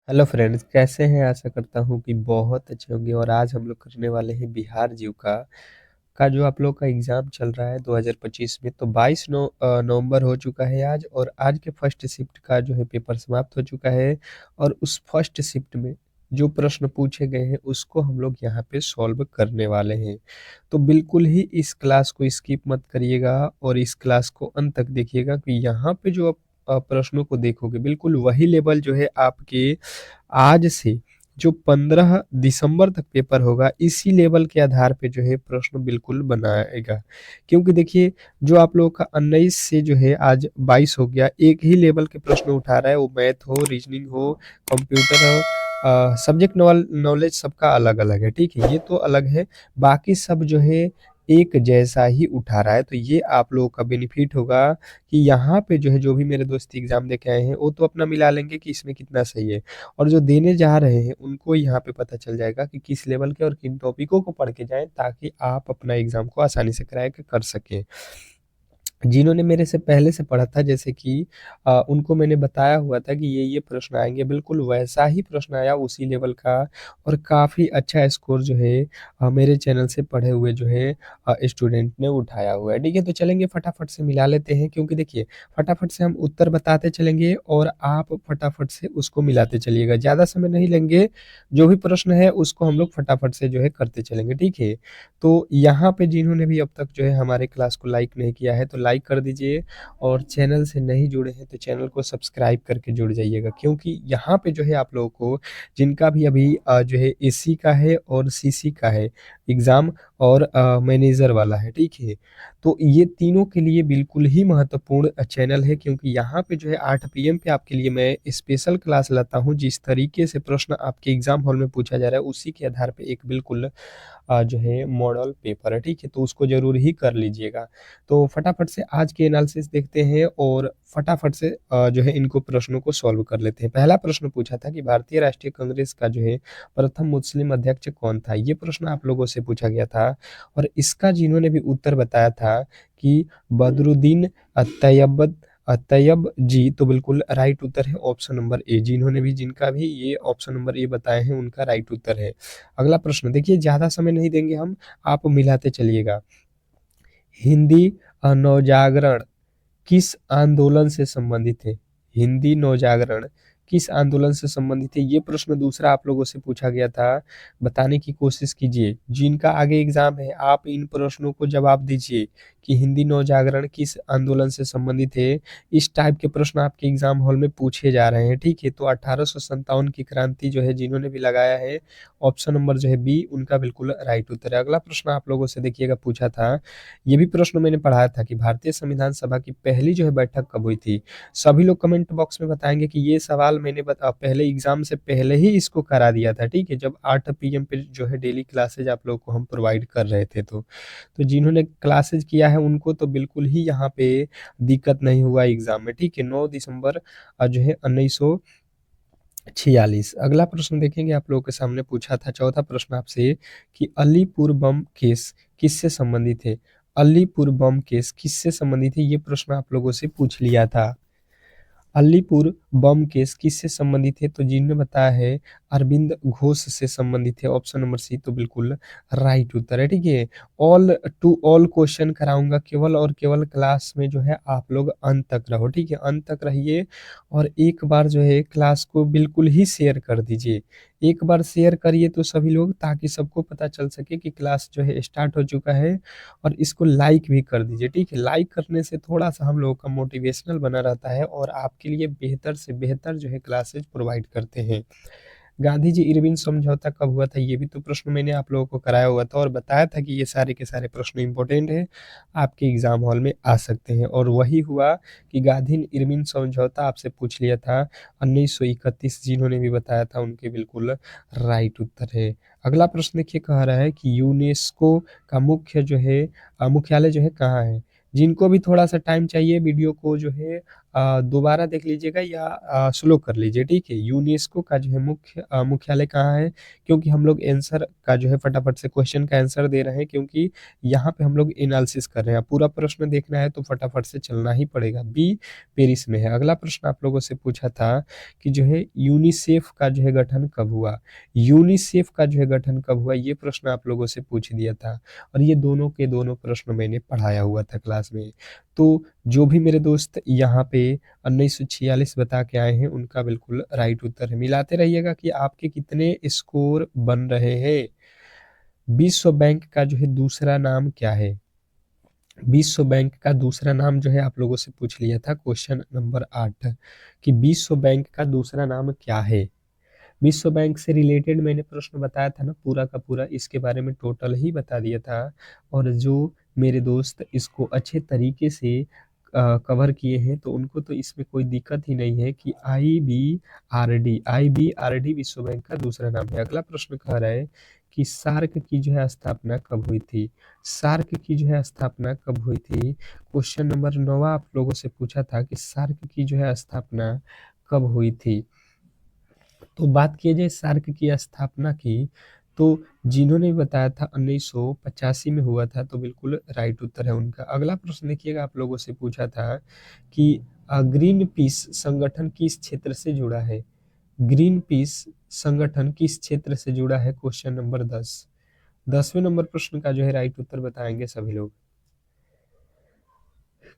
Hello friends, कैसे हैं? आशा करता हूँ कि बहुत अच्छे होंगे। और आज हम लोग करने वाले हैं बिहार जीव का जो आप लोग का एग्ज़ाम चल रहा है 2025 में। तो 22 नवंबर हो चुका है आज, और आज के फर्स्ट शिफ्ट का जो है पेपर समाप्त हो चुका है। और उस फर्स्ट शिफ्ट में जो प्रश्न पूछे गए हैं उसको हम लोग यहाँ पे सॉल्व करने वाले हैं। तो बिल्कुल ही इस क्लास को स्किप मत करिएगा और इस क्लास को अंत तक देखिएगा कि यहाँ पे जो आप प्रश्नों को देखोगे बिल्कुल वही लेवल जो है आपके आज से जो 15 दिसंबर तक पेपर होगा, इसी लेवल के आधार पे जो है प्रश्न बिल्कुल बनाएगा। क्योंकि देखिए, जो आप लोगों का 19 से जो है आज 22 हो गया, एक ही लेवल के प्रश्न उठा रहा है, वो मैथ हो, रीजनिंग हो, कंप्यूटर हो। सब्जेक्ट नॉलेज सबका अलग अलग है, ठीक है, ये तो अलग है। बाकी सब जो है एक जैसा ही उठा रहा है, तो ये आप लोगों का बेनिफिट होगा कि यहाँ पे जो है जो भी मेरे दोस्त एग्जाम दे के आए हैं वो तो अपना मिला लेंगे कि इसमें कितना सही है। और जो देने जा रहे हैं उनको यहाँ पे पता चल जाएगा कि किस लेवल के और किन टॉपिकों को पढ़ के जाएं, ताकि आप अपना एग्जाम को आसानी से कराए के कर सकें। जिन्होंने मेरे से पहले से पढ़ा था, जैसे कि उनको मैंने बताया हुआ था कि ये प्रश्न आएंगे, बिल्कुल वैसा ही प्रश्न आया उसी लेवल का। और काफ़ी अच्छा स्कोर जो है मेरे चैनल से पढ़े हुए जो है स्टूडेंट ने उठाया हुआ है। ठीक है, तो चलेंगे फटाफट से मिला लेते हैं, क्योंकि देखिए फटाफट से हम उत्तर बताते चलेंगे और आप फटाफट से उसको मिलाते चलिएगा। ज़्यादा समय नहीं लेंगे, जो भी प्रश्न है उसको हम लोग फटाफट से जो है करते चलेंगे, ठीक है। तो यहाँ पे जिन्होंने भी अब तक जो है हमारे क्लास को लाइक नहीं किया है तो लाइक कर दीजिए, और चैनल से नहीं जुड़े हैं तो चैनल को सब्सक्राइब करके जुड़ जाइएगा, क्योंकि यहाँ पे जो है आप लोगों को जिनका भी अभी जो है एसी का है और सीसी का है एग्ज़ाम, और मैनेजर वाला है, ठीक है। तो ये तीनों के लिए बिल्कुल ही महत्वपूर्ण चैनल है, क्योंकि यहाँ पे जो है 8 पीएम पे आपके लिए मैं स्पेशल क्लास लाता हूँ। जिस तरीके से प्रश्न आपके एग्ज़ाम हॉल में पूछा जा रहा है उसी के आधार पे एक बिल्कुल जो है मॉडल पेपर है, ठीक है, तो उसको ज़रूर ही कर लीजिएगा। तो फटाफट से आज के एनालिसिस देखते हैं और फटाफट से जो है इनको प्रश्नों को सॉल्व कर लेते हैं। पहला प्रश्न पूछा था कि भारतीय राष्ट्रीय कांग्रेस का जो है प्रथम मुस्लिम अध्यक्ष कौन था? ये प्रश्न आप लोगों से पूछा गया था, और इसका जिन्होंने भी उत्तर बताया था कि बदरुद्दीन तैयब जी, तो बिल्कुल राइट उत्तर है ऑप्शन नंबर ए। जिन्होंने भी जिनका भी ये ऑप्शन नंबर ए बताए हैं उनका राइट उत्तर है। अगला प्रश्न देखिए, ज़्यादा समय नहीं देंगे हम, आप मिलाते चलिएगा। हिंदी नवजागरण किस आंदोलन से संबंधित है? हिंदी नवजागरण किस आंदोलन से संबंधित है? ये प्रश्न दूसरा आप लोगों से पूछा गया था। बताने की कोशिश कीजिए, जिनका आगे एग्जाम है आप इन प्रश्नों को जवाब दीजिए कि हिंदी नवजागरण किस आंदोलन से संबंधित है। इस टाइप के प्रश्न आपके एग्जाम हॉल में पूछे जा रहे हैं, ठीक है। तो 1857 की क्रांति जो है जिन्होंने भी लगाया है, ऑप्शन नंबर जो है बी उनका बिल्कुल राइट उत्तर है। अगला प्रश्न आप लोगों से देखिएगा पूछा था, ये भी प्रश्न मैंने पढ़ाया था कि भारतीय संविधान सभा की पहली जो है बैठक कब हुई थी? सभी लोग कमेंट बॉक्स में बताएंगे कि ये सवाल मैंने पहले एग्जाम से पहले ही इसको करा दिया था, ठीक है, जब 8 पीएम पे जो है डेली क्लासेज आप लोग को हम प्रोवाइड कर रहे थे। तो जिन्होंने क्लासेज किया है उनको तो बिल्कुल ही यहाँ पे दिक्कत नहीं हुआ एग्जाम में, ठीक है। 9 दिसंबर जो है 1946। अगला प्रश्न देखेंगे आप लोगों के सामने पूछा था, चौथा प्रश्न आपसे कि अलीपुर बम केस किससे संबंधित है? अलीपुर बम केस किससे संबंधित है? ये प्रश्न आप लोगों से पूछ लिया था। अलीपुर बम केस किससे संबंधित है? तो जिन्होंने बताया है अरविंद घोष से संबंधित है, ऑप्शन नंबर सी तो बिल्कुल राइट उत्तर है, ठीक है। ऑल टू ऑल क्वेश्चन कराऊंगा, केवल और केवल क्लास में जो है आप लोग अंत तक रहो, ठीक है, अंत तक रहिए। और एक बार जो है क्लास को बिल्कुल ही शेयर कर दीजिए, एक बार शेयर करिए तो सभी लोग, ताकि सबको पता चल सके कि क्लास जो है स्टार्ट हो चुका है। और इसको लाइक भी कर दीजिए, ठीक है। लाइक करने से थोड़ा-सा हम लोगों का मोटिवेशनल बना रहता है और आपके लिए बेहतर से बेहतर जो है क्लासेस प्रोवाइड करते हैं। गांधी जी इरविन समझौता कब हुआ था? ये भी तो प्रश्न मैंने आप लोगों को कराया हुआ था और बताया था कि ये सारे के सारे प्रश्न इंपॉर्टेंट हैं, आपके एग्जाम हॉल में आ सकते हैं। और वही हुआ कि गांधी इरविन समझौता आपसे पूछ लिया था 1931। जिन्होंने भी बताया था उनके बिल्कुल राइट उत्तर है। अगला प्रश्न देखिए, कह रहा है कि यूनेस्को का मुख्यालय जो है कहाँ है? जिनको भी थोड़ा सा टाइम चाहिए वीडियो को जो है दोबारा देख लीजिएगा या स्लो कर लीजिए, ठीक है। यूनेस्को का जो है मुख्यालय कहाँ है? क्योंकि हम लोग आंसर का जो है फटाफट से क्वेश्चन का आंसर दे रहे हैं, क्योंकि यहाँ पे हम लोग एनालिसिस कर रहे हैं। पूरा प्रश्न देखना है तो फटाफट से चलना ही पड़ेगा। बी पेरिस में है। अगला प्रश्न आप लोगों से पूछा था कि जो है यूनिसेफ का जो है गठन कब हुआ? यूनिसेफ का जो है गठन कब हुआ, ये प्रश्न आप लोगों से पूछ दिया था, और ये दोनों के दोनों प्रश्न मैंने पढ़ाया हुआ था क्लास में। तो जो भी मेरे दोस्त यहाँ पे 1946 बता के आए हैं, उनका बिल्कुल राइट उत्तर है। मिलाते रहिएगा कि आपके कितने स्कोर बन रहे हैं। विश्व बैंक का जो है दूसरा नाम क्या है? विश्व बैंक का दूसरा नाम जो है आप लोगों से पूछ लिया था क्वेश्चन नंबर 8 कि विश्व बैंक का दूसरा नाम क्या है। विश्व बैंक से रिलेटेड मैंने प्रश्न बताया था ना, पूरा का पूरा इसके बारे में टोटल ही बता दिया था। और जो मेरे दोस्त इसको अच्छे तरीके से कवर किए हैं, तो उनको तो इसमें कोई दिक्कत ही नहीं है कि आईबीआरडी विश्व बैंक का दूसरा नाम है। अगला प्रश्न कह रहा है कि सार्क की जो है स्थापना कब हुई थी? सार्क की जो है स्थापना कब हुई थी? क्वेश्चन नंबर 9 आप लोगों से पूछा था कि सार्क की जो है स्थापना कब हुई थी। तो बात किया जाए सार्क की स्थापना की, तो जिन्होंने बताया था 1985 में हुआ था, तो बिल्कुल राइट उत्तर है उनका। अगला प्रश्न देखिएगा, आप लोगों से पूछा था कि ग्रीन पीस संगठन किस क्षेत्र से जुड़ा है? ग्रीन पीस संगठन किस क्षेत्र से जुड़ा है? Question number 10। 10वें नंबर प्रश्न का जो है राइट उत्तर बताएंगे सभी लोग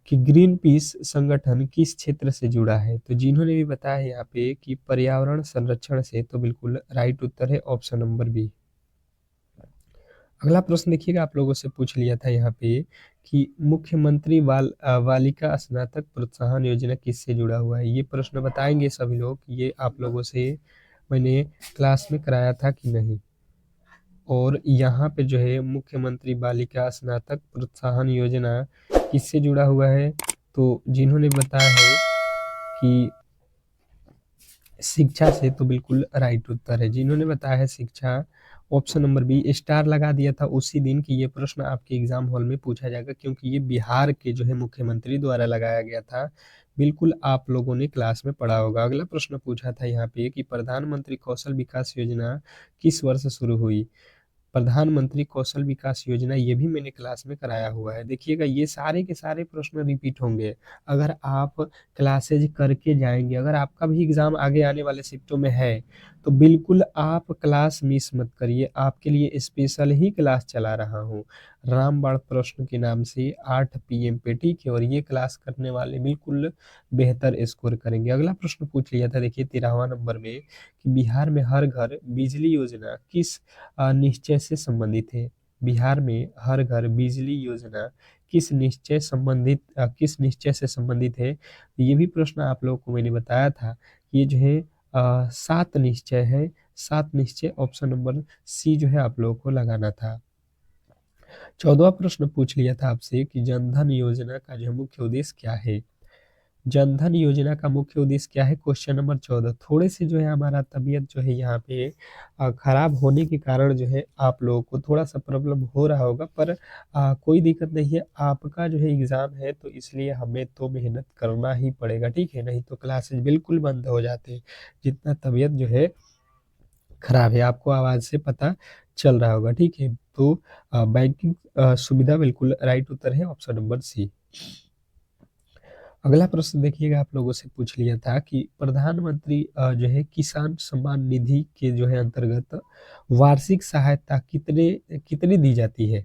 कि ग्रीन पीस संगठन किस क्षेत्र से जुड़ा है। तो जिन्होंने भी बताया है यहाँ पे कि पर्यावरण संरक्षण से, तो बिल्कुल राइट उत्तर है ऑप्शन नंबर बी। अगला प्रश्न देखिएगा, आप लोगों से पूछ लिया था यहाँ पे कि मुख्यमंत्री बालिका स्नातक प्रोत्साहन योजना किससे जुड़ा हुआ है? ये प्रश्न बताएंगे सभी लोग। ये आप लोगों से मैंने क्लास में कराया था कि नहीं? और यहाँ पे जो है मुख्यमंत्री बालिका स्नातक प्रोत्साहन योजना किससे जुड़ा हुआ है? तो जिन्होंने बताया है कि शिक्षा से, तो बिल्कुल राइट उत्तर है। जिन्होंने बताया है शिक्षा, ऑप्शन नंबर बी, स्टार लगा दिया था उसी दिन कि ये प्रश्न आपके एग्जाम हॉल में पूछा जाएगा, क्योंकि ये बिहार के जो है मुख्यमंत्री द्वारा लगाया गया था। बिल्कुल आप लोगों ने क्लास में पढ़ा होगा। अगला प्रश्न पूछा था यहाँ पे कि प्रधानमंत्री कौशल विकास योजना किस वर्ष शुरू हुई? प्रधानमंत्री कौशल विकास योजना, ये भी मैंने क्लास में कराया हुआ है। देखिएगा, ये सारे के सारे प्रश्न रिपीट होंगे अगर आप क्लासेज करके जाएंगे। अगर आपका भी एग्जाम आगे आने वाले शिफ्टों में है, तो बिल्कुल आप क्लास मिस मत करिए। आपके लिए स्पेशल ही क्लास चला रहा हूँ रामबाण प्रश्न के नाम से 8 PM पे, ठीक है। और ये क्लास करने वाले बिल्कुल बेहतर स्कोर करेंगे। अगला प्रश्न पूछ लिया था, देखिए 13वां नंबर में, कि बिहार में हर घर बिजली योजना किस निश्चय से संबंधित है? बिहार में हर घर बिजली योजना किस निश्चय से संबंधित है? ये भी प्रश्न आप लोगों को मैंने बताया था। ये जो है 7 निश्चय है। 7 निश्चय, ऑप्शन नंबर सी जो है आप लोगों को लगाना था। 14वां प्रश्न पूछ लिया था आपसे कि जनधन योजना का जो मुख्य उद्देश्य क्या है? जनधन योजना का मुख्य उद्देश्य क्या है? Question number 14। थोड़े से जो है हमारा तबीयत जो है यहाँ पे खराब होने के कारण जो है आप लोगों को थोड़ा सा प्रॉब्लम हो रहा होगा, पर कोई दिक्कत नहीं है। आपका जो है एग्जाम है, तो इसलिए हमें तो मेहनत करना ही पड़ेगा, ठीक है। नहीं तो क्लासेस बिल्कुल बंद हो जाते हैं। जितना तबीयत जो है खराब है, आपको आवाज से पता चल रहा होगा, ठीक है। तो बैंकिंग सुविधा, बिल्कुल राइट उत्तर है ऑप्शन नंबर सी। अगला प्रश्न देखिएगा, आप लोगों से पूछ लिया था कि प्रधानमंत्री जो है किसान सम्मान निधि के जो है अंतर्गत वार्षिक सहायता कितने कितनी दी जाती है?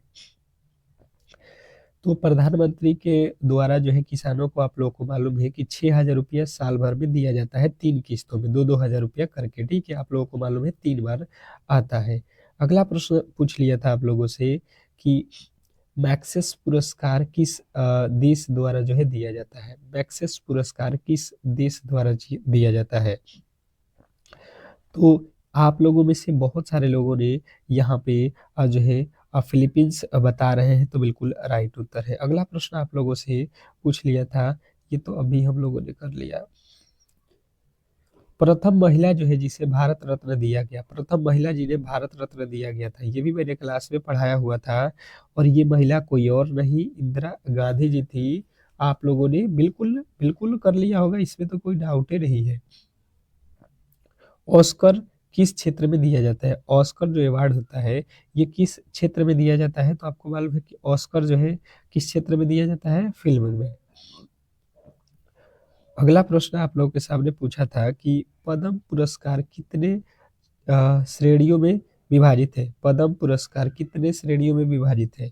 तो प्रधानमंत्री के द्वारा जो है किसानों को, आप लोगों को मालूम है कि 6,000 रुपया साल भर में दिया जाता है, 3 किस्तों में 2-2 हजार रुपया करके, ठीक है। आप लोगों को मालूम है 3 बार आता है। अगला प्रश्न पूछ लिया था आप लोगों से कि मैक्सेस पुरस्कार किस देश द्वारा जो है दिया जाता है? मैक्सेस पुरस्कार किस देश द्वारा दिया जाता है? तो आप लोगों में से बहुत सारे लोगों ने यहाँ पे जो है फिलीपींस बता रहे हैं, तो बिल्कुल राइट उत्तर है। अगला प्रश्न आप लोगों से पूछ लिया था, ये तो अभी हम लोगों ने कर लिया। प्रथम महिला जो है जिसे भारत रत्न दिया गया, प्रथम महिला जिन्हें भारत रत्न दिया गया था, ये भी मैंने क्लास में पढ़ाया हुआ था। और ये महिला कोई और नहीं, इंदिरा गांधी जी थी। आप लोगों ने बिल्कुल बिल्कुल कर लिया होगा, इसमें तो कोई डाउट ही नहीं है। ऑस्कर किस क्षेत्र में दिया जाता है? ऑस्कर जो अवार्ड होता है ये किस क्षेत्र में दिया जाता है? तो आपको मालूम है कि ऑस्कर जो है किस क्षेत्र में दिया जाता है? फिल्म में। अगला प्रश्न आप लोगों के सामने पूछा था कि पद्म पुरस्कार कितने श्रेणियों में विभाजित है? पद्म पुरस्कार कितने श्रेणियों में विभाजित है?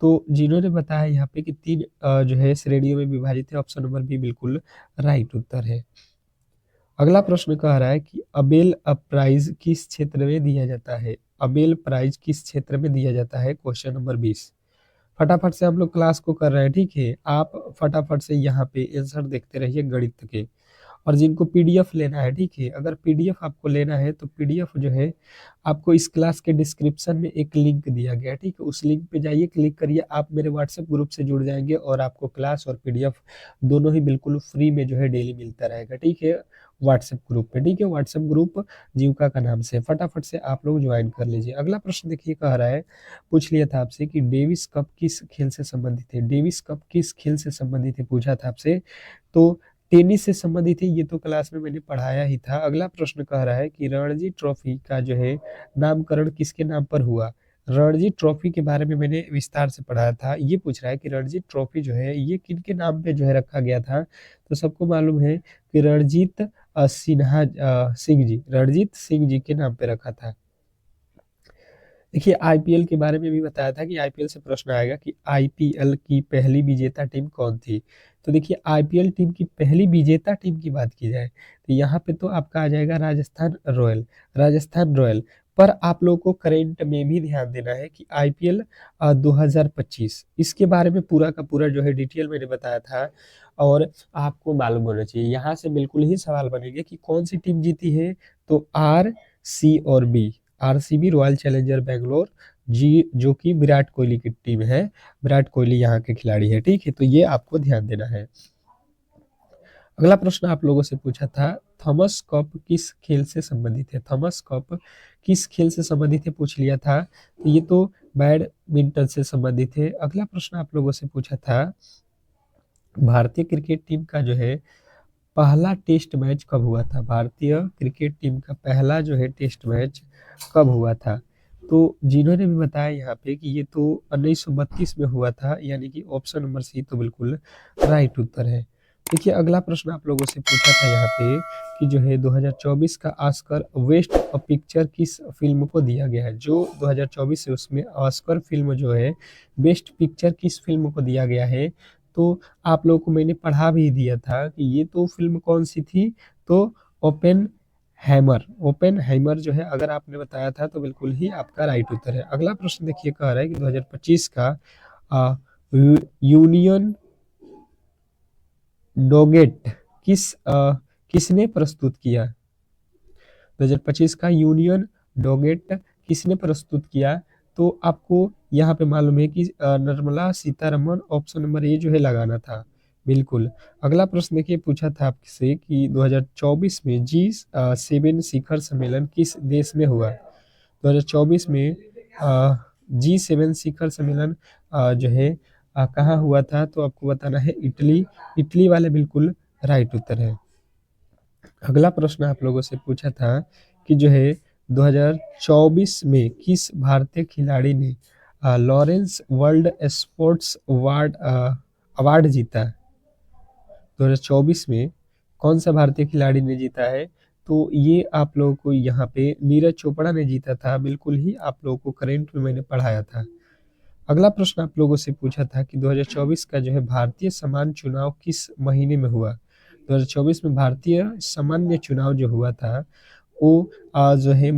तो जिन्होंने बताया यहाँ पे कि 3 जो है श्रेणियों में विभाजित है, ऑप्शन नंबर बी बिल्कुल राइट उत्तर है। अगला प्रश्न कह रहा है कि अबेल प्राइज किस क्षेत्र में दिया जाता है? अबेल प्राइज किस क्षेत्र में दिया जाता है? Question number 20। फटाफट से हम लोग क्लास को कर रहे हैं, ठीक है? आप फटाफट से यहाँ पे आंसर देखते रहिए गणित के। और जिनको पीडीएफ लेना है, ठीक है, अगर पीडीएफ आपको लेना है तो पीडीएफ जो है आपको इस क्लास के डिस्क्रिप्शन में एक लिंक दिया गया है, ठीक है? उस लिंक पे जाइए, क्लिक करिए, आप मेरे व्हाट्सएप ग्रुप से जुड़ जाएंगे और आपको क्लास और पीडीएफ दोनों ही बिल्कुल फ्री में जो है डेली मिलता रहेगा, ठीक है? व्हाट्सएप ग्रुप पे, ठीक है? व्हाट्सएप ग्रुप जीविका का नाम से फटाफट से आप लोग ज्वाइन कर लीजिए। अगला प्रश्न देखिए कह रहा है, पूछ लिया था आपसे कि डेविस कप किस खेल से संबंधित है? डेविस कप किस खेल से संबंधित है पूछा था आपसे, तो टेनिस से संबंधित है, ये तो क्लास में मैंने पढ़ाया ही था। अगला प्रश्न कह रहा है कि रणजी ट्रॉफी का जो है नामकरण किसके नाम पर हुआ? रणजी ट्रॉफी के बारे में मैंने विस्तार से पढ़ाया था। ये पूछ रहा है कि रणजी ट्रॉफी जो है ये किनके नाम पे जो है रखा गया था? तो सबको मालूम है कि रणजीत सिंह जी के नाम पे रखा था। देखिए आईपीएल के बारे में भी बताया था कि आईपीएल से प्रश्न आएगा कि आईपीएल की पहली विजेता टीम कौन थी? तो देखिए आईपीएल टीम की पहली विजेता टीम की बात की जाए तो यहाँ पे तो आपका आ जाएगा राजस्थान रॉयल। पर आप लोगों को करंट में भी ध्यान देना है कि आईपीएल 2025 इसके बारे में पूरा का पूरा जो है डिटेल मैंने बताया था और आपको मालूम होना चाहिए। यहाँ से बिल्कुल ही सवाल बनेंगे कि कौन सी टीम जीती है, तो आर सी और B, RCB Royal Challenger Bangalore ji, जो कि विराट कोहली की टीम है। विराट कोहली यहाँ के खिलाड़ी है, ठीक है? तो ये आपको ध्यान देना है। अगला प्रश्न आप लोगों से पूछा था, थॉमस कप किस खेल से संबंधित है? थॉमस कप किस खेल से संबंधित है पूछ लिया था, तो ये तो बैडमिंटन से संबंधित है। अगला प्रश्न आप लोगों से पूछा था, भारतीय क्रिकेट टीम का जो है पहला टेस्ट मैच कब हुआ था? भारतीय क्रिकेट टीम का पहला जो है टेस्ट मैच कब हुआ था? तो जिन्होंने भी बताया यहाँ पे कि ये तो 1932 में हुआ था, यानी कि ऑप्शन नंबर सी तो बिल्कुल राइट उत्तर है। देखिए अगला प्रश्न आप लोगों से पूछा था यहाँ पे कि जो है 2024 का ऑस्कर बेस्ट पिक्चर किस फिल्म को दिया गया है? जो 2024 है उसमें ऑस्कर फिल्म जो है बेस्ट पिक्चर किस फिल्म को दिया गया है? तो आप लोगों को मैंने पढ़ा भी दिया था कि ये तो फिल्म कौन सी थी, तो ओपेन हैमर जो है अगर आपने बताया था तो बिल्कुल ही आपका राइट उत्तर है। अगला प्रश्न देखिए कह रहा है कि 2025 का यूनियन डोगेट किसने प्रस्तुत किया? 2025 का यूनियन डोगेट किसने प्रस्तुत किया? तो आपको यहाँ पे मालूम है कि Nirmala Sitharaman, option number A जो है लगाना था बिल्कुल। अगला प्रश्न देखिए पूछा था आपसे कि 2024 में G7 शिखर सम्मेलन किस देश में हुआ? 2024 में G7 शिखर सम्मेलन जो है कहाँ हुआ था? तो आपको बताना है इटली। इटली वाले बिल्कुल राइट उत्तर है। अगला प्रश्न आप लोगों से पूछा था कि जो है 2024 में किस भारतीय खिलाड़ी ने लॉरेंस वर्ल्ड स्पोर्ट्स अवार्ड जीता? 2024 में कौन सा भारतीय खिलाड़ी ने जीता है? तो ये आप लोगों को यहाँ पे नीरज चोपड़ा ने जीता था, बिल्कुल ही आप लोगों को करंट में मैंने पढ़ाया था। अगला प्रश्न आप लोगों से पूछा था कि 2024 का जो है भारतीय समान चुनाव किस महीने में हुआ? 2024 में भारतीय सामान्य चुनाव जो हुआ था वो जो है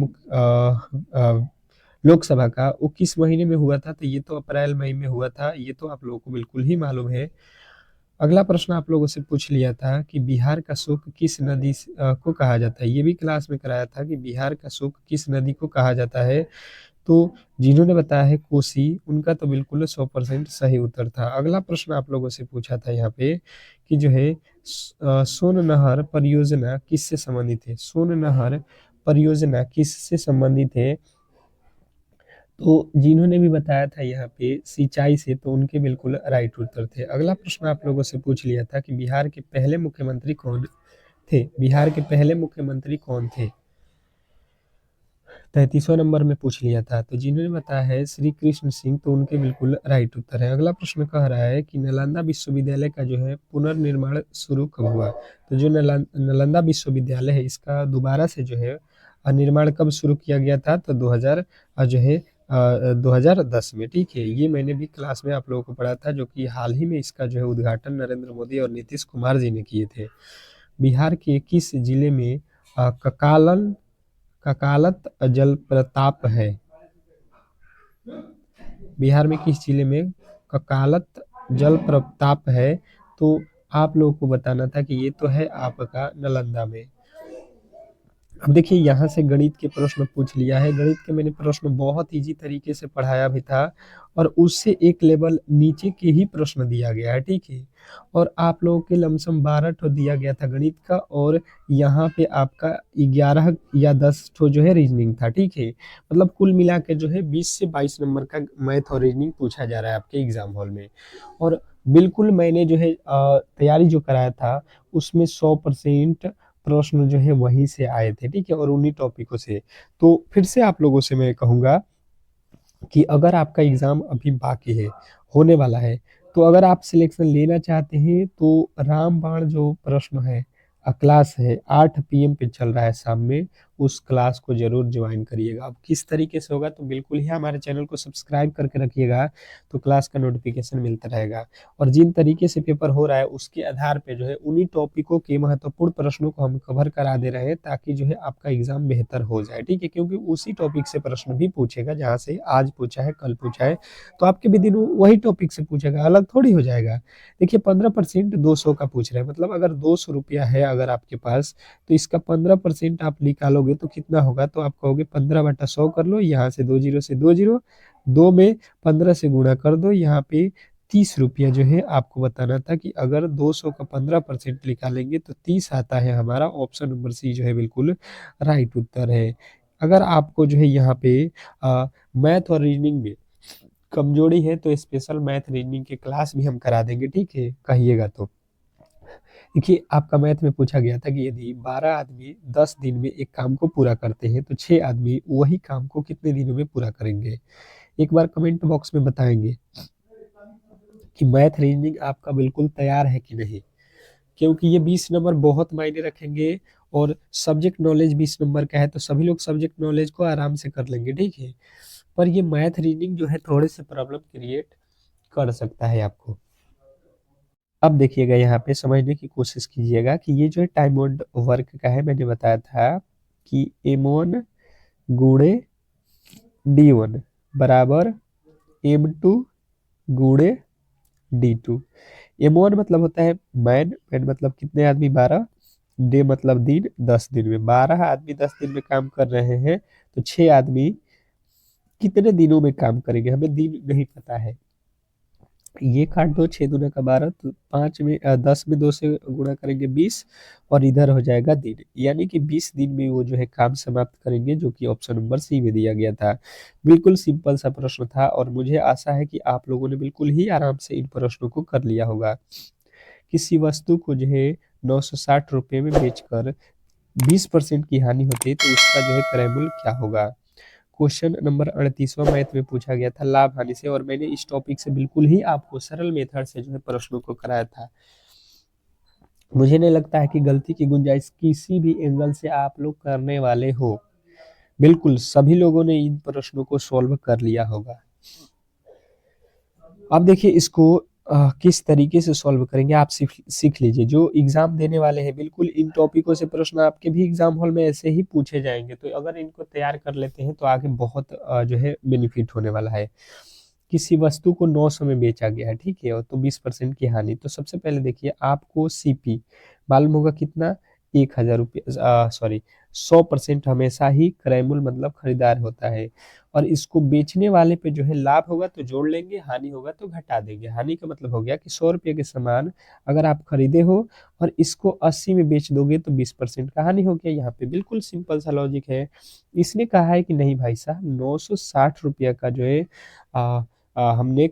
लोकसभा का वो किस महीने में हुआ था? तो ये तो अप्रैल मई में हुआ था, ये तो आप लोगों को बिल्कुल ही मालूम है। अगला प्रश्न आप लोगों से पूछ लिया था कि बिहार का शोक किस नदी को कहा जाता है? ये भी क्लास में कराया था कि बिहार का शोक किस नदी को कहा जाता है? तो जिन्होंने बताया है कोसी, उनका तो बिल्कुल 100% सही उत्तर था। अगला प्रश्न आप लोगों से पूछा था यहाँ पे कि जो है सोन नहर परियोजना किससे संबंधित है? सोन नहर परियोजना किससे संबंधित है? तो जिन्होंने भी बताया था यहाँ पे सिंचाई से, तो उनके बिल्कुल राइट उत्तर थे। अगला प्रश्न आप लोगों से पूछ लिया था कि बिहार के पहले मुख्यमंत्री कौन थे? बिहार के पहले मुख्यमंत्री कौन थे? 33वां नंबर में पूछ लिया था। तो जिन्होंने बताया है श्री कृष्ण सिंह, तो उनके बिल्कुल राइट उत्तर है। अगला प्रश्न कह रहा है कि नालंदा विश्वविद्यालय का जो है पुनर्निर्माण शुरू कब हुआ? तो जो नालंदा विश्वविद्यालय है, इसका दोबारा से जो है निर्माण कब शुरू किया गया था? तो 2000 जो है 2010 में। ठीक है, ये मैंने भी क्लास में आप लोगों को पढ़ा था, जो कि हाल ही में इसका जो है उद्घाटन नरेंद्र मोदी और नीतीश कुमार जी ने किए थे। बिहार के किस जिले में ककालत जलप्रपात है? बिहार में किस जिले में ककालत जलप्रपात है? तो आप लोगों को बताना था कि ये तो है आपका नालंदा में। अब देखिए, यहाँ से गणित के प्रश्न पूछ लिया है। गणित के मैंने प्रश्न बहुत इजी तरीके से पढ़ाया भी था, और उससे एक लेवल नीचे के ही प्रश्न दिया गया है। ठीक है, और आप लोगों के लमसम 12 ठो दिया गया था गणित का, और यहाँ पे आपका 11 या 10 ठो जो है रीजनिंग था। ठीक है, मतलब कुल मिला के जो है 20 से 22 नंबर का मैथ और रीजनिंग पूछा जा रहा है आपके एग्जाम हॉल में। और बिल्कुल मैंने जो है तैयारी जो कराया था, उसमें 100% प्रश्न जो है वहीं से आए थे। ठीक है, और उन्हीं टॉपिकों से। तो फिर से आप लोगों से मैं कहूँगा कि अगर आपका एग्ज़ाम अभी बाकी है, होने वाला है, तो अगर आप सिलेक्शन लेना चाहते हैं, तो रामबाण जो प्रश्न है क्लास है 8 पीएम पे चल रहा है शाम में, उस क्लास को ज़रूर ज्वाइन करिएगा। अब किस तरीके से होगा, तो बिल्कुल ही हमारे चैनल को सब्सक्राइब करके रखिएगा, तो क्लास का नोटिफिकेशन मिलता रहेगा। और जिन तरीके से पेपर हो रहा है, उसके आधार पे जो है उन्हीं टॉपिकों के महत्वपूर्ण प्रश्नों को हम कवर करा दे रहे हैं, ताकि जो है आपका एग्जाम बेहतर हो जाए। ठीक है, क्योंकि उसी टॉपिक से प्रश्न भी पूछेगा, जहाँ से आज पूछा है, कल पूछा है, तो आपके भी दिन वही टॉपिक से पूछेगा, अलग थोड़ी हो जाएगा। देखिए, 15% 200 का पूछ रहे हैं, मतलब अगर 200 रुपया है अगर आपके पास, तो इसका 15% आप निकालोगे तो कितना होगा? तो आप कहोगे 15/100 कर लो, यहाँ से 2 जीरो से 2 जीरो, 2 में 15 से गुणा कर दो, यहाँ पे 30 रुपया जो है आपको बताना था कि अगर 200 का 15% निकालेंगे तो 30 आता है। हमारा ऑप्शन नंबर सी जो है बिल्कुल राइट उत्तर है। अगर आपको जो है यहाँ पे मैथ और रीजनिंग में कमजोरी है, तो स्पेशल मैथ रीजनिंग के क्लास भी हम करा देंगे। ठीक है, कहिएगा तो। देखिए, आपका मैथ में पूछा गया था कि यदि 12 आदमी 10 दिन में एक काम को पूरा करते हैं, तो 6 आदमी वही काम को कितने दिनों में पूरा करेंगे? एक बार कमेंट बॉक्स में बताएंगे कि मैथ रीजनिंग आपका बिल्कुल तैयार है कि नहीं, क्योंकि ये 20 नंबर बहुत मायने रखेंगे। और सब्जेक्ट नॉलेज 20 नंबर का है, तो सभी लोग सब्जेक्ट नॉलेज को आराम से कर लेंगे। ठीक है, पर ये मैथ रीजनिंग जो है थोड़े से प्रॉब्लम क्रिएट कर सकता है आपको। अब देखिएगा, यहाँ पे समझने की कोशिश कीजिएगा कि ये जो है टाइम बाउंड वर्क का है। मैंने बताया था कि M1 गुणे D1 बराबर M2 गुणे D2। M1 मतलब होता है मैन मतलब कितने आदमी? 12। डे मतलब दिन, 10 दिन में 12 आदमी 10 दिन में काम कर रहे हैं, तो 6 आदमी कितने दिनों में काम करेंगे? हमें दिन नहीं पता है। ये काट दो, 6 दूना का 12, तो 5 में 10 में 2 से गुणा करेंगे 20, और इधर हो जाएगा दिन, यानी कि 20 दिन में वो जो है काम समाप्त करेंगे, जो कि ऑप्शन नंबर सी में दिया गया था। बिल्कुल सिंपल सा प्रश्न था, और मुझे आशा है कि आप लोगों ने बिल्कुल ही आराम से इन प्रश्नों को कर लिया होगा। किसी वस्तु को जो है 960 रुपये में बेचकर 20% की हानि होती है, तो उसका जो है क्रय मूल्य क्या होगा? क्वेश्चन नंबर 38वां मैथ में पूछा गया था लाभ हानि से, और मैंने इस टॉपिक से बिल्कुल ही आपको सरल मेथड से जो है प्रश्नों को कराया था। मुझे नहीं लगता है कि गलती की गुंजाइश किसी भी एंगल से आप लोग करने वाले हो। बिल्कुल सभी लोगों ने इन प्रश्नों को सॉल्व कर लिया होगा। अब देखिए, इसको किस तरीके से सॉल्व करेंगे आप सीख लीजिए। जो एग्जाम देने वाले हैं, बिल्कुल इन टॉपिकों से प्रश्न आपके भी एग्जाम हॉल में ऐसे ही पूछे जाएंगे, तो अगर इनको तैयार कर लेते हैं, तो आगे बहुत जो है बेनिफिट होने वाला है। किसी वस्तु को 900 में बेचा गया है, ठीक है, और तो 20% की हानि। तो सबसे पहले देखिए, आपको सीपी मालूम होगा कितना? 1000 रुपये सॉरी 100% हमेशा ही क्रय मूल्य मतलब खरीदार होता है। और इसको बेचने वाले पे जो है लाभ होगा तो जोड़ लेंगे, हानि होगा तो घटा देंगे। हानि का मतलब हो गया कि 100 रुपये के सामान अगर आप खरीदे हो और इसको 80 में बेच दोगे तो 20% का हानि हो गया। यहाँ पे बिल्कुल सिंपल सा लॉजिक है। इसने कहा है कि नहीं भाई साहब 960 रुपया का जो है आ, हमने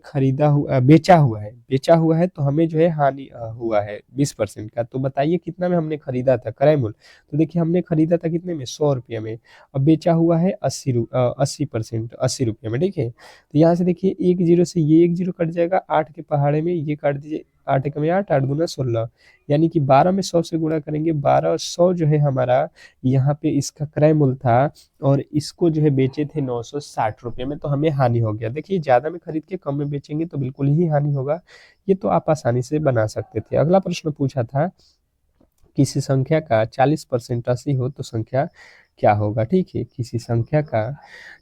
बेचा हुआ है तो हमें जो है हानि हुआ है 20% का। तो बताइए कितना में हमने खरीदा था क्रय मूल्य। तो देखिए हमने खरीदा था कितने में, 100 रुपया में, और बेचा हुआ है 80%, 80 रुपये में। ठीक है, तो यहाँ से देखिए एक जीरो से ये एक जीरो कट जाएगा, 8 के पहाड़े में ये काट दीजिए, 8 एकम 8, 8 दूना 16, यानी कि 12 में 100 से गुणा करेंगे, 1200 जो है हमारा यहाँ पे इसका क्रय मूल्य था। और इसको जो है बेचे थे 960 रुपये में, तो हमें हानि हो गया। देखिए ज्यादा में खरीद के कम में बेचेंगे तो बिल्कुल ही हानि होगा। ये तो आप आसानी से बना सकते थे। अगला प्रश्न पूछा था, किसी संख्या का 40% राशि हो तो संख्या क्या होगा। ठीक है, किसी संख्या का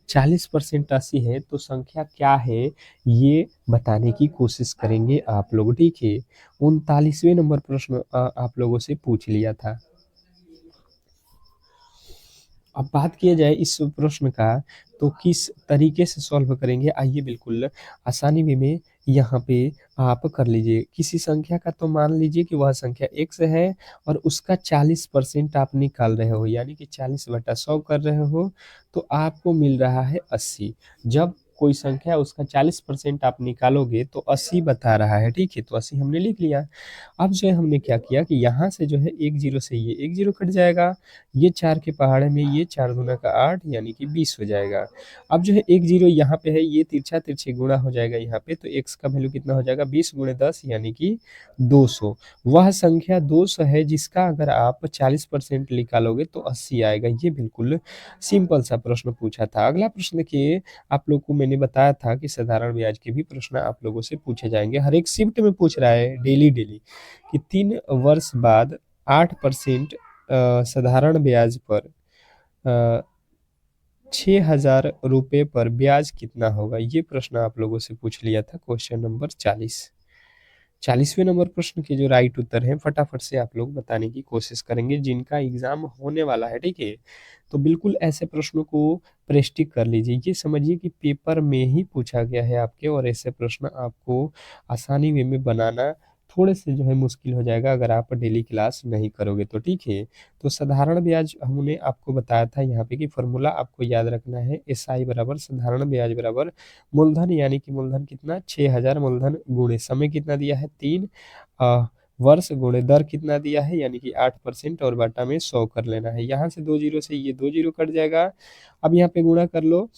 40% राशि है तो संख्या क्या है, ये बताने की कोशिश करेंगे आप लोग। ठीक है, 39वें नंबर प्रश्न आप लोगों से पूछ लिया था। अब बात किया जाए इस प्रश्न का तो किस तरीके से सॉल्व करेंगे, आइए बिल्कुल आसानी में यहाँ पे आप कर लीजिए। किसी संख्या का तो मान लीजिए कि वह संख्या x है और उसका 40% आप निकाल रहे हो, यानी कि 40/100 कर रहे हो, तो आपको मिल रहा है 80। जब कोई संख्या उसका 40% आप निकालोगे तो 80 बता रहा है। ठीक है, तो 80 हमने लिख लिया। अब जो है हमने क्या किया कि यहाँ से जो है एक जीरो से ये एक जीरो कट जाएगा, ये 4 के पहाड़े में ये 4 दूना का 8 यानी कि 20 हो जाएगा। अब जो है एक जीरो यहाँ पे है, ये तिरछा तिरछे गुणा हो जाएगा यहाँ पे, तो x का वैल्यू कितना हो जाएगा, 20 गुणे 10 यानी कि 200। वह संख्या 200 है जिसका अगर आप 40% निकालोगे तो 80 आएगा। ये बिल्कुल सिंपल सा प्रश्न पूछा था। अगला प्रश्न देखिए, आप लोग को मैंने बताया था कि साधारण ब्याज के भी प्रश्न आप लोगों से पूछे जाएंगे। हर एक शिफ्ट में पूछ रहा है डेली डेली कि 3 वर्ष बाद 8% साधारण ब्याज पर 6000 रुपये पर ब्याज कितना होगा। ये प्रश्न आप लोगों से पूछ लिया था, क्वेश्चन नंबर 40। 40वें नंबर प्रश्न के जो राइट उत्तर हैं फटाफट से आप लोग बताने की कोशिश करेंगे, जिनका एग्जाम होने वाला है। ठीक है, तो बिल्कुल ऐसे प्रश्नों को प्रेस्टिक कर लीजिए। ये समझिए कि पेपर में ही पूछा गया है आपके, और ऐसे प्रश्न आपको आसानी वे में बनाना थोड़े से जो है मुश्किल हो जाएगा अगर आप डेली क्लास नहीं करोगे तो। ठीक है, तो साधारण ब्याज हमने आपको बताया था यहाँ पे कि फॉर्मूला आपको याद रखना है, SI बराबर साधारण ब्याज बराबर मूलधन, यानी कि मूलधन कितना 6000, मूलधन गुणे समय कितना दिया है 3, वर्ष गुणे दर कितना दिया है यानी कि 8%, और बाटा में 100 कर लेना है। यहाँ से 2 जीरो से ये 2 जीरो कट जाएगा। अब यहाँ पे गुणा कर लो,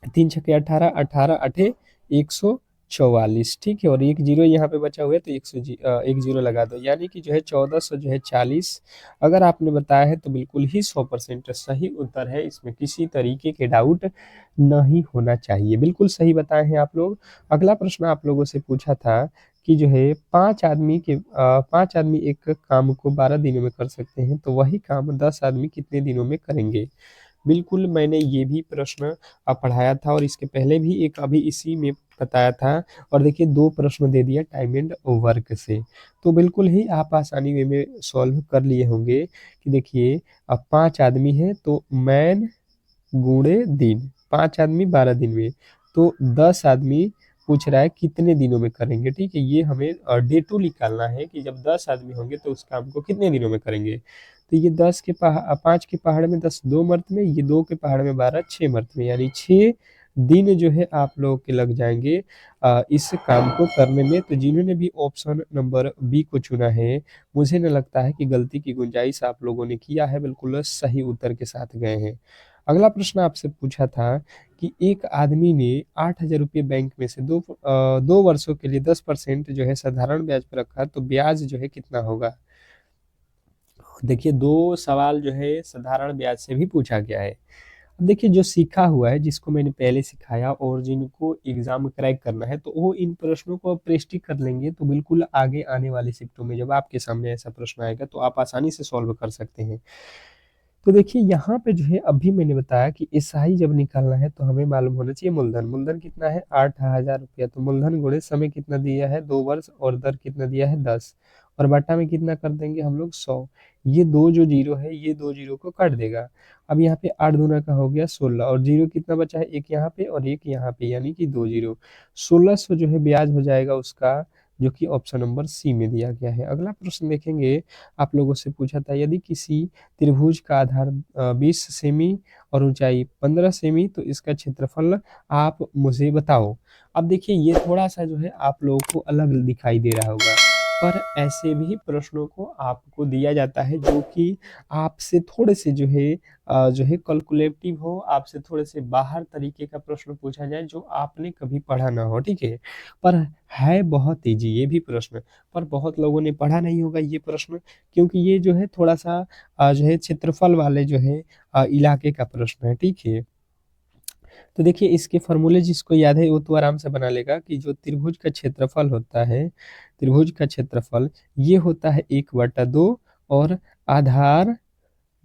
3 छके 18, 18 अठे 144। ठीक है, और एक जीरो यहाँ पे बचा हुआ है तो एक जीरो लगा दो, यानी कि जो है 1400 जो है 40 अगर आपने बताया है तो बिल्कुल ही 100% सही उत्तर है। इसमें किसी तरीके के डाउट नहीं होना चाहिए, बिल्कुल सही बताए हैं आप लोग। अगला प्रश्न आप लोगों से पूछा था कि जो है 5 आदमी एक काम को 12 दिनों में कर सकते हैं, तो वही काम 10 आदमी कितने दिनों में करेंगे। बिल्कुल मैंने ये भी प्रश्न पढ़ाया था और इसके पहले भी एक अभी इसी में बताया था। और देखिए 2 प्रश्न दे दिया टाइम एंड वर्क से, तो बिल्कुल ही आप आसानी वे में सॉल्व कर लिए होंगे कि देखिए अब 5 आदमी हैं तो मैन गुणे दिन, 5 आदमी 12 दिन में, तो 10 आदमी पूछ रहा है कितने दिनों में करेंगे। ठीक है, ये हमें डे टू निकालना है कि जब 10 आदमी होंगे तो उस काम को कितने दिनों में करेंगे। तो ये 5 के पहाड़ में 10 2 मर्त में, ये 2 के पहाड़ में 12 6 मर्त में, यानी 6 दिन जो है आप लोगों के लग जाएंगे इस काम को करने में। तो जिन्होंने भी ऑप्शन नंबर बी को चुना है, मुझे न लगता है कि गलती की गुंजाइश आप लोगों ने किया है, बिल्कुल सही उत्तर के साथ गए हैं। अगला प्रश्न आपसे पूछा था कि एक आदमी ने 8000 रुपये बैंक में से 2 वर्षों के लिए 10% जो है साधारण ब्याज पर रखा, तो ब्याज जो है कितना होगा। देखिए 2 सवाल जो है साधारण ब्याज से भी पूछा गया है। अब देखिए जो सीखा हुआ है, जिसको मैंने पहले सिखाया और जिनको एग्जाम क्रैक करना है, तो वो इन प्रश्नों को प्रेस्टिक कर लेंगे, तो बिल्कुल आगे आने वाली शिफ्टों में जब आपके सामने ऐसा प्रश्न आएगा तो आप आसानी से सॉल्व कर सकते हैं। तो देखिए यहाँ पे जो है अभी मैंने बताया कि एसआई जब निकालना है तो हमें मालूम होना चाहिए मूलधन। मूलधन कितना है 8000 रुपया, तो मूलधन गुणे समय कितना दिया है 2 वर्ष, और दर कितना दिया है 10, और बट्टा में कितना कर देंगे हम लोग 100। ये दो जो जीरो है ये दो जीरो को काट देगा। अब यहाँ पे 8 दूना का हो गया 16 और जीरो कितना बचा है, एक यहाँ पे और एक यहाँ पे, यानी कि दो जीरो। 1600 जो है ब्याज हो जाएगा उसका, जो कि ऑप्शन नंबर सी में दिया गया है। अगला प्रश्न देखेंगे, आप लोगों से पूछा था यदि किसी त्रिभुज का आधार 20 सेमी और ऊंचाई 15 सेमी तो इसका क्षेत्रफल आप मुझे बताओ। अब देखिए ये थोड़ा सा जो है आप लोगों को अलग दिखाई दे रहा होगा, पर ऐसे भी प्रश्नों को आपको दिया जाता है जो कि आपसे थोड़े से जो है कैलकुलेटिव हो, आपसे थोड़े से बाहर तरीके का प्रश्न पूछा जाए जो आपने कभी पढ़ा ना हो, ठीक है। पर है बहुत ईजी ये भी प्रश्न, पर बहुत लोगों ने पढ़ा नहीं होगा ये प्रश्न, क्योंकि ये जो है थोड़ा सा जो है क्षेत्रफल वाले जो है इलाके का प्रश्न है, ठीक है। तो देखिए इसके फॉर्मूले जिसको याद है वो तो आराम से बना लेगा कि जो त्रिभुज का क्षेत्रफल होता है, त्रिभुज का क्षेत्रफल ये होता है 1/2 और आधार,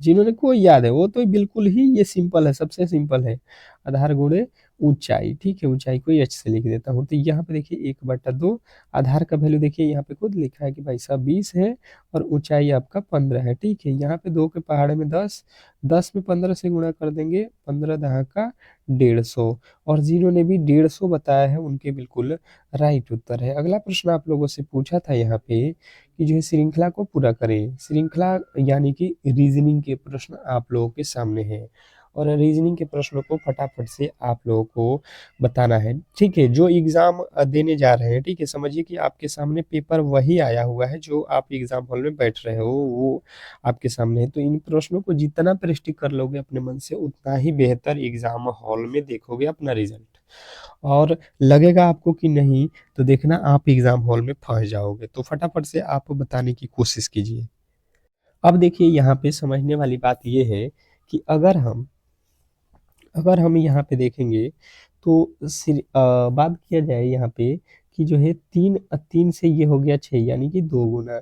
जिन्होंने को याद है वो तो बिल्कुल ही ये सिंपल है, सबसे सिंपल है, आधार गुणे ऊंचाई, ठीक है। ऊंचाई को एच से लिख देता हूँ। तो यहाँ पे देखिए 1/2, आधार का वैल्यू देखिए यहाँ पे खुद लिखा है कि भाई साहब 20 है और ऊंचाई आपका 15 है, ठीक है। यहाँ पे 2 के पहाड़े में 10, 10 में 15 से गुणा कर देंगे, 15 दहा का 150, और जिन्होंने भी 150 बताया है उनके बिल्कुल राइट उत्तर है। अगला प्रश्न आप लोगों से पूछा था यहाँ पे कि जो है श्रृंखला को पूरा करें। श्रृंखला यानी कि रीजनिंग के प्रश्न आप लोगों के सामने हैं, और रीजनिंग के प्रश्नों को फटाफट से आप लोगों को बताना है, ठीक है। जो एग्जाम देने जा रहे हैं, ठीक है, समझिए कि आपके सामने पेपर वही आया हुआ है जो आप एग्जाम हॉल में बैठ रहे हो, वो आपके सामने है। तो इन प्रश्नों को जितना प्रैक्टिस कर लोगे अपने मन से उतना ही बेहतर एग्जाम हॉल में देखोगे अपना रिजल्ट, और लगेगा आपको कि नहीं तो देखना आप एग्जाम हॉल में फंस जाओगे। तो फटाफट से आप बताने की कोशिश कीजिए। अब देखिए यहाँ पे समझने वाली बात ये है कि अगर हम यहाँ पे देखेंगे तो बात किया जाए यहाँ पे कि जो है तीन तीन से ये हो गया 6 यानी कि 2 गुना,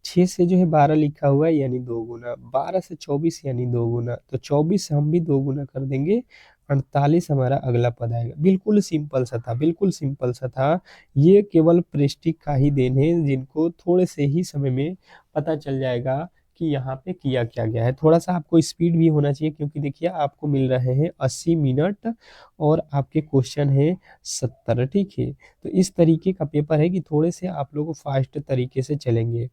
6 से जो है 12 लिखा हुआ है यानी 2 गुना, 12 से 24 यानी 2 गुना, तो 24 से हम भी 2 गुना कर देंगे, 48 हमारा अगला पद आएगा। बिल्कुल सिंपल सा था, बिल्कुल सिंपल सा था। ये केवल प्रेस्टिक का ही देन है जिनको थोड़े से ही समय में पता चल जाएगा कि यहाँ पे किया क्या गया है। थोड़ा सा आपको स्पीड भी होना चाहिए, क्योंकि देखिए आपको मिल रहे हैं 80 मिनट और आपके क्वेश्चन है 70, ठीक है। तो इस तरीके का पेपर है कि थोड़े से आप लोग फास्ट तरीके से चलेंगे।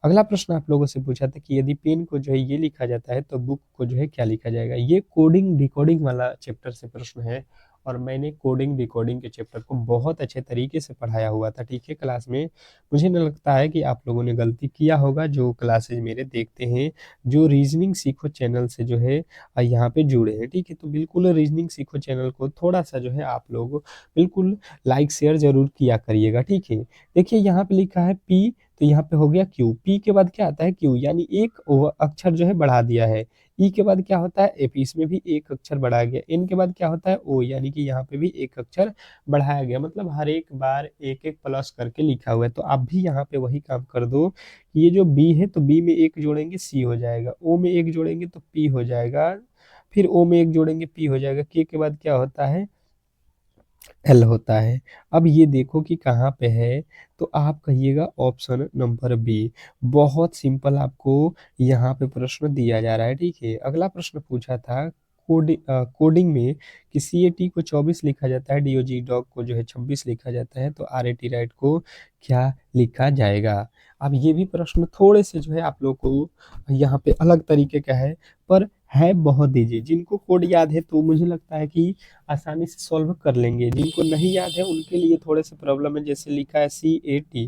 अगला प्रश्न आप लोगों से पूछा था कि यदि पेन को जो है ये लिखा जाता है तो बुक को जो है क्या लिखा जाएगा। ये कोडिंग डिकोडिंग वाला चैप्टर से प्रश्न है, और मैंने कोडिंग डिकोडिंग के चैप्टर को बहुत अच्छे तरीके से पढ़ाया हुआ था, ठीक है, क्लास में। मुझे नहीं लगता है कि आप लोगों ने गलती किया होगा जो क्लासेज मेरे देखते हैं, जो रीजनिंग सीखो चैनल से जो है यहाँ पे जुड़े हैं, ठीक है। तो बिल्कुल रीजनिंग सीखो चैनल को थोड़ा सा जो है आप लोग बिल्कुल लाइक शेयर जरूर किया करिएगा, ठीक है। देखिए यहाँ पे लिखा है पी, तो यहाँ पे हो गया क्यू, पी के बाद क्या आता है क्यू, यानी एक अक्षर जो है बढ़ा दिया है। ई के बाद क्या होता है एफ, इसमें भी एक अक्षर बढ़ाया गया। एन के बाद क्या होता है ओ, यानी कि यहाँ पे भी एक अक्षर बढ़ाया गया, मतलब हर एक बार एक एक प्लस करके लिखा हुआ है। तो आप भी यहाँ पे वही काम कर दो, ये जो बी है तो बी में एक जोड़ेंगे सी हो जाएगा, ओ में एक जोड़ेंगे तो पी हो जाएगा, फिर ओ में एक जोड़ेंगे पी हो जाएगा, के बाद क्या होता है एल होता है। अब ये देखो कि कहाँ पे है, तो आप कहिएगा ऑप्शन नंबर बी। बहुत सिंपल आपको यहाँ पे प्रश्न दिया जा रहा है, ठीक है। अगला प्रश्न पूछा था कोडिंग में कि सी ए टी को 24 लिखा जाता है, डी ओ जी डॉग को जो है 26 लिखा जाता है, तो आर ए टी राइट को क्या लिखा जाएगा। अब ये भी प्रश्न थोड़े से जो है आप लोग को यहाँ पे अलग तरीके का है, पर है बहुत ईजी। जिनको कोड याद है तो मुझे लगता है कि आसानी से सॉल्व कर लेंगे, जिनको नहीं याद है उनके लिए थोड़े से प्रॉब्लम है। जैसे लिखा है सी ए टी,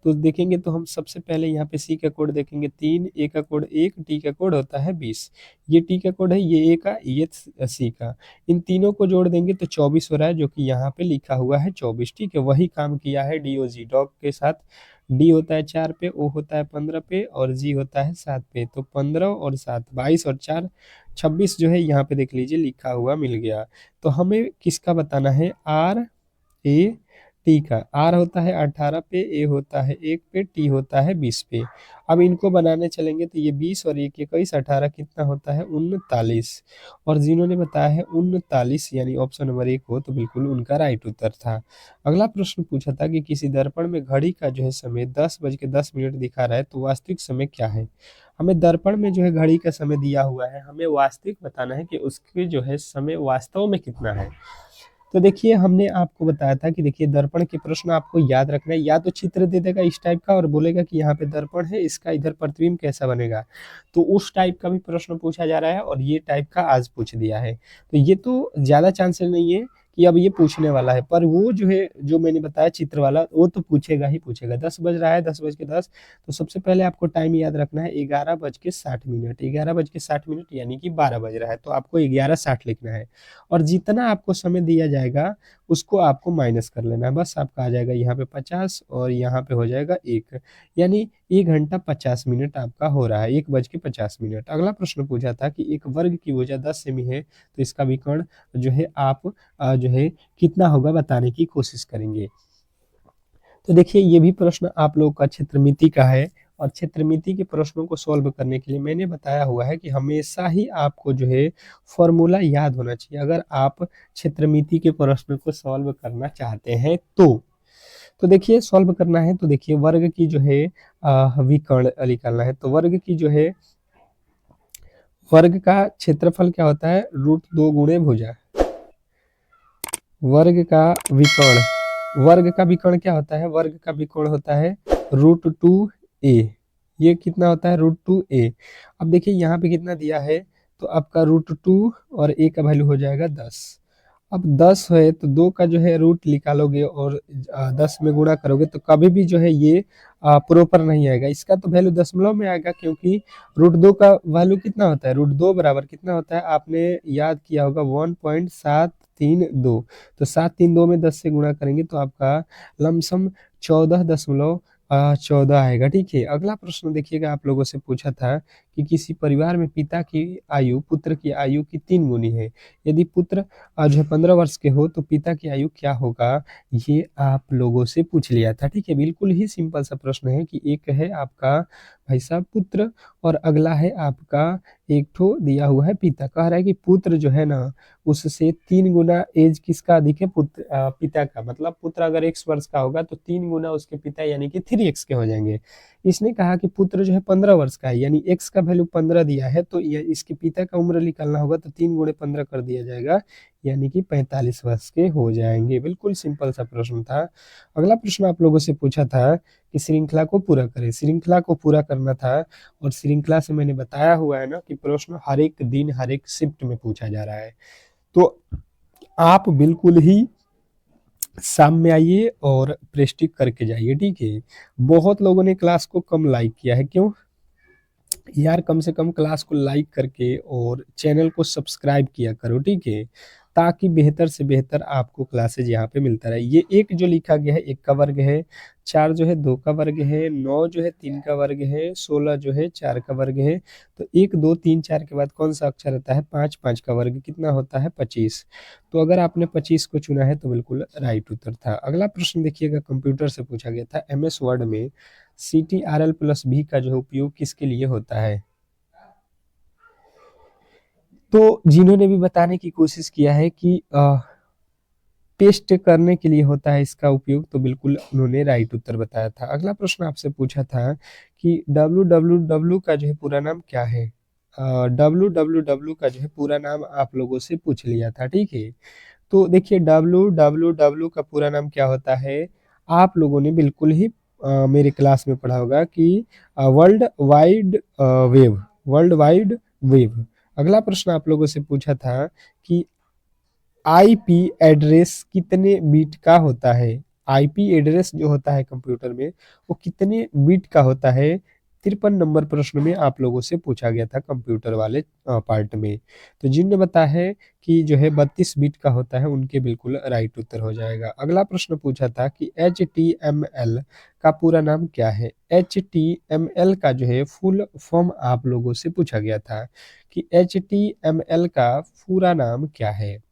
तो देखेंगे तो हम सबसे पहले यहाँ पे सी का कोड देखेंगे 3, ए का कोड 1, टी का कोड होता है 20, ये टी का कोड है, ये ए का, ये सी का, इन तीनों को जोड़ देंगे तो 24 हो रहा है, जो कि यहाँ पे लिखा हुआ है 24, ठीक है। वही काम किया है डी ओ जी डॉग के साथ। डी होता है 4 पे, ओ होता है 15 पे, और जी होता है 7 पे, तो 15 और 7 22 और 4 26 जो है यहाँ पे देख लीजिए लिखा हुआ मिल गया। तो हमें किसका बताना है, आर ए टी का, आर होता है 18 पे, ए होता है 1 पे, टी होता है 20 पे। अब इनको बनाने चलेंगे तो ये 20 और 1 21 18 कितना होता है 39। और जिन्होंने बताया है 39 यानी ऑप्शन नंबर 1 हो तो बिल्कुल उनका राइट उत्तर था। अगला प्रश्न पूछा था कि किसी दर्पण में घड़ी का जो है समय 10:10 दिखा रहा है तो वास्तविक समय क्या है। हमें दर्पण में जो है घड़ी का समय दिया हुआ है, हमें वास्तविक बताना है कि उसके जो है समय वास्तव में कितना है। तो देखिए हमने आपको बताया था कि देखिए दर्पण के प्रश्न आपको याद रखना है, या तो चित्र दे देगा इस टाइप का और बोलेगा कि यहाँ पे दर्पण है, इसका इधर प्रतिबिंब कैसा बनेगा, तो उस टाइप का भी प्रश्न पूछा जा रहा है और ये टाइप का आज पूछ दिया है। तो ये तो ज़्यादा चांसेस नहीं है कि अब ये पूछने वाला है, पर वो जो है जो मैंने बताया चित्र वाला वो तो पूछेगा ही पूछेगा। 10 बज रहा है, 10:10, तो सबसे पहले आपको टाइम याद रखना है 11:60, 11:60 यानी कि 12 बज रहा है, तो आपको 11:60 लिखना है। और जितना आपको समय दिया जाएगा उसको आपको माइनस कर लेना है, बस आपका आ जाएगा यहाँ पे 50 और यहाँ पे हो जाएगा 1, यानी 1 घंटा 50 मिनट आपका हो रहा है, 1:50। अगला प्रश्न पूछा था कि एक वर्ग की भुजा 10 सेमी है तो इसका विकर्ण जो है आप जो है कितना होगा बताने की कोशिश करेंगे। तो देखिए ये भी प्रश्न आप लोगों का क्षेत्रमिति का है और क्षेत्रमिति के प्रश्नों को सॉल्व करने के लिए मैंने बताया हुआ है कि हमेशा ही आपको जो है फॉर्मूला याद होना चाहिए अगर आप क्षेत्रमिति के प्रश्न को सॉल्व करना चाहते हैं तो देखिए सॉल्व करना है तो देखिए वर्ग की जो है विकर्ण निकालना है, तो वर्ग की जो है वर्ग का क्षेत्रफल क्या होता है √2 गुणे भुजा। वर्ग का विकर्ण, वर्ग का विकर्ण क्या होता है, वर्ग का विकर्ण होता है √2a। ये कितना होता है √2a। अब देखिए यहाँ पे कितना दिया है तो आपका √2 और a का वैल्यू हो जाएगा 10। अब 10 है तो 2 का जो है रूट निकालोगे और 10 में गुणा करोगे तो कभी भी जो है ये प्रॉपर नहीं आएगा, इसका तो वैल्यू दशमलव में आएगा क्योंकि √2 का वैल्यू कितना होता है √2 बराबर कितना होता है आपने याद किया होगा 1.732। तो 732 में 10 से गुणा करेंगे तो आपका लमसम 14.14 आएगा। ठीक है, अगला प्रश्न देखिएगा आप लोगों से पूछा था कि किसी परिवार में पिता की आयु पुत्र की आयु की 3 गुनी है, यदि पुत्र जो है 15 वर्ष के हो तो पिता की आयु क्या होगा, ये आप लोगों से पूछ लिया था। ठीक है, बिल्कुल ही सिंपल सा प्रश्न है कि एक है आपका भाई साहब पुत्र और अगला है आपका एक ठो दिया हुआ है पिता। कह रहा है कि पुत्र जो है ना उससे 3 गुना एज किसका अधिक है पुत्र पिता का, मतलब पुत्र अगर x वर्ष का होगा तो 3 गुना उसके पिता यानी कि 3x के हो जाएंगे। इसने कहा कि पुत्र जो है 15 वर्ष का है यानी x का वैल्यू 15 दिया है तो ये इसके पिता का उम्र निकालना होगा तो 3 गुणे 15 कर दिया जाएगा यानी कि 45 वर्ष के हो जाएंगे। बिल्कुल सिंपल सा प्रश्न था। अगला प्रश्न आप लोगों से पूछा था कि श्रृंखला को पूरा करें, श्रृंखला को पूरा करना था और श्रृंखला से मैंने बताया हुआ है ना कि प्रश्न हर एक दिन हर एक शिफ्ट में पूछा जा रहा है, तो आप बिल्कुल ही शाम में आइए और प्रेस्टिक करके जाइए। ठीक है, बहुत लोगों ने क्लास को कम लाइक किया है, क्यों यार, कम से कम क्लास को लाइक करके और चैनल को सब्सक्राइब किया करो। ठीक है, ताकि बेहतर से बेहतर आपको क्लासेज यहाँ पे मिलता रहे। ये एक जो लिखा गया है 1 का वर्ग है, 4 जो है 2 का वर्ग है, 9 जो है 3 का वर्ग है, 16 जो है 4 का वर्ग है। तो 1 2 3 4 के बाद कौन सा अक्षर रहता है 5, 5 का वर्ग कितना होता है 25। तो अगर आपने 25 को चुना है तो बिल्कुल राइट उत्तर था। अगला प्रश्न देखिएगा, कंप्यूटर से पूछा गया था MS वर्ड में CTRL+V का जो उपयोग किसके लिए होता है। तो जिन्होंने भी बताने की कोशिश किया है कि पेस्ट करने के लिए होता है इसका उपयोग, तो बिल्कुल उन्होंने राइट उत्तर बताया था। अगला प्रश्न आपसे पूछा था कि www का जो है पूरा नाम क्या है। www का जो है पूरा नाम आप लोगों से पूछ लिया था। ठीक है, तो देखिए www का पूरा नाम क्या होता है, आप लोगों ने बिल्कुल ही मेरे क्लास में पढ़ा होगा कि world wide web, world wide web. अगला प्रश्न आप लोगों से पूछा था कि आईपी एड्रेस कितने बिट का होता है। आईपी एड्रेस जो होता है कंप्यूटर में वो कितने बिट का होता है। 53 नंबर प्रश्न में आप लोगों से पूछा गया था कंप्यूटर वाले पार्ट में। तो जिनने बताया है कि जो है 32 बिट का होता है उनके बिल्कुल राइट उत्तर हो जाएगा। अगला प्रश्न पूछा था कि HTML का पूरा नाम क्या है। HTML का जो है फुल फॉर्म आप लोगों से पूछा गया था कि HTML का पूरा नाम क्या है।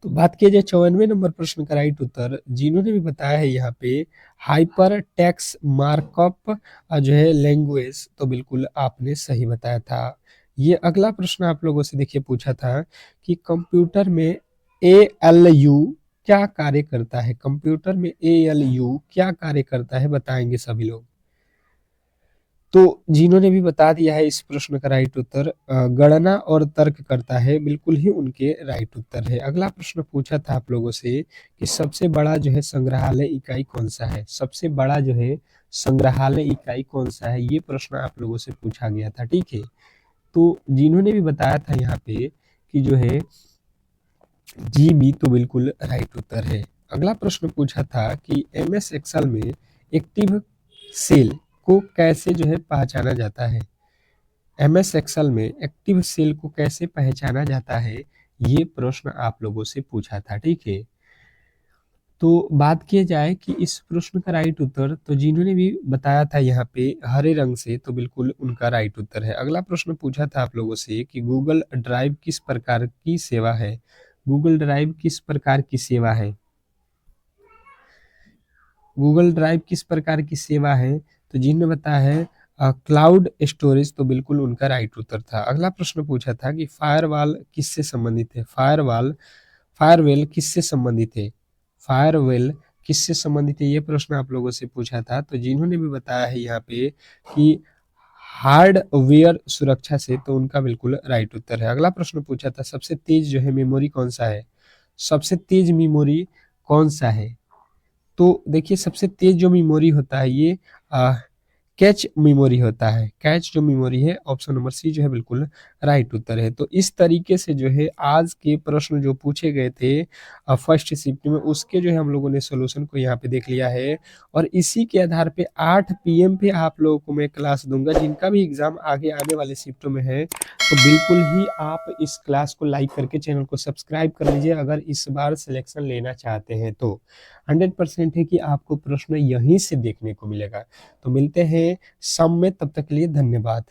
तो बात किया जाए 94 नंबर प्रश्न का राइट उत्तर जिन्होंने भी बताया है यहाँ पे हाइपर टेक्स्ट मार्कअप जो है लैंग्वेज, तो बिल्कुल आपने सही बताया था। ये अगला प्रश्न आप लोगों से देखिए पूछा था कि कंप्यूटर में ALU क्या कार्य करता है। कंप्यूटर में ALU क्या कार्य करता है बताएंगे सभी लोग। तो जिन्होंने भी बता दिया है इस प्रश्न का राइट उत्तर गणना और तर्क करता है, बिल्कुल ही उनके राइट उत्तर है। अगला प्रश्न पूछा था आप लोगों से कि सबसे बड़ा जो है संग्रहालय इकाई कौन सा है। सबसे बड़ा जो है संग्रहालय इकाई कौन सा है, ये प्रश्न आप लोगों से पूछा गया था, ठीक है। तो जिन्होंने भी बताया था यहाँ पे कि जो है GB, तो बिल्कुल राइट उत्तर है। अगला प्रश्न पूछा था कि MS एक्सेल में एक्टिव सेल को कैसे जो है पहचाना जाता है। MS एक्सेल में एक्टिव सेल को कैसे पहचाना जाता है, ये प्रश्न आप लोगों से पूछा था, ठीक है। तो बात किया जाए कि इस प्रश्न का राइट उत्तर, तो जिन्होंने भी बताया था यहाँ पे हरे रंग से, तो बिल्कुल उनका राइट उत्तर है। अगला प्रश्न पूछा था आप लोगों से कि गूगल ड्राइव किस प्रकार की सेवा है। गूगल ड्राइव किस प्रकार की सेवा है। गूगल ड्राइव किस प्रकार की सेवा है, तो जिन्होंने बताया है क्लाउड स्टोरेज, तो बिल्कुल उनका राइट उत्तर था। अगला प्रश्न पूछा था कि फायरवॉल किससे संबंधित है। फायरवेल किससे संबंधित है। फायरवेल किससे संबंधित है, ये प्रश्न आप लोगों से पूछा था। तो जिन्होंने भी बताया है यहाँ पे कि हार्डवेयर सुरक्षा से, तो उनका बिल्कुल राइट उत्तर है। अगला प्रश्न पूछा था सबसे तेज जो है मेमोरी कौन सा है। सबसे तेज मेमोरी कौन सा है, तो देखिए सबसे तेज जो मेमोरी होता है ये कैच मेमोरी होता है। कैच जो मेमोरी है, ऑप्शन नंबर सी जो है बिल्कुल राइट उत्तर है। तो इस तरीके से जो है आज के प्रश्न जो पूछे गए थे फर्स्ट शिफ्ट में, उसके जो है हम लोगों ने सोल्यूशन को यहाँ पे देख लिया है। और इसी के आधार पे 8 PM पे आप लोगों को मैं क्लास दूंगा। जिनका भी एग्जाम आगे आने वाले शिफ्टों में है, तो बिल्कुल ही आप इस क्लास को लाइक करके चैनल को सब्सक्राइब कर लीजिए अगर इस बार सिलेक्शन लेना चाहते हैं तो। 100% है कि आपको प्रश्न यहीं से देखने को मिलेगा। तो मिलते हैं शाम में, तब तक के लिए धन्यवाद।